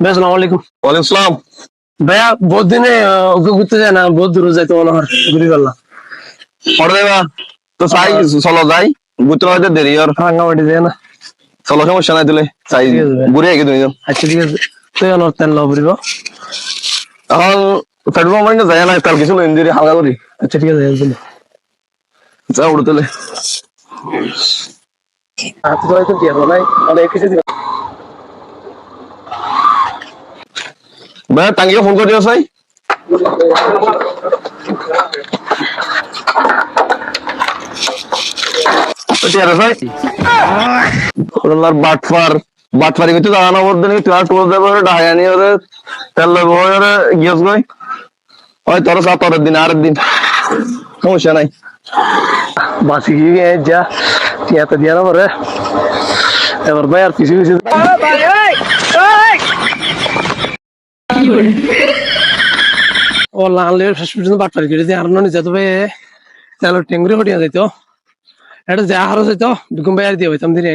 ভাই আসসালামু আলাইকুম। ওয়ালাইকুম সালাম। ভাইয়া বহুত দিনে ওকে ঘুরতে যায় না, বহুত দূরে যাইতে মনে হয়, ঘুরি পারলাম। পরে দেবা তো চাই চলো যাই বুঝতে হয়তো দেরি আর রাঙ্গামাটি যায় না। চলো সমস্যা নাই দিলে চাই ঠিক আছে ভাই। ঘুরে আগে দুইজন আচ্ছা ঠিক আছে, তুই আমার তেল লব দিব। এখন পেট্রোল পাম্প না যায় না তার কিছু ইঞ্জিরি হালকা করি আচ্ছা ঠিক আছে একদম। যা উড়তে হাতে তো একদম দিয়ে নাই, অনেক কিছু দিও। ভাই টাঙ্গিকে ফোন করে দিও চাই বাটফার বাটফারি করতে দাঁড়ানো বলতে নাকি তুই আর টোল দেবো ডাহানি ওরে তেল দেবো ওরে গিয়েস গই ওই তোর সা তোর দিন আর দিন সমস্যা নাই বাসি গিয়ে যা টিয়াতে দিয়া না পরে এবার ভাই আর পিছু পিছু ও লাল শেষ পর্যন্ত বাটপারি করে দিয়ে আর ননি যেত ভাই তেল টেঙ্গুরি হটিয়া যাইতো এটা যা হারো যাইতো বিকুম ভাই আর দিয়ে হইতাম দিনে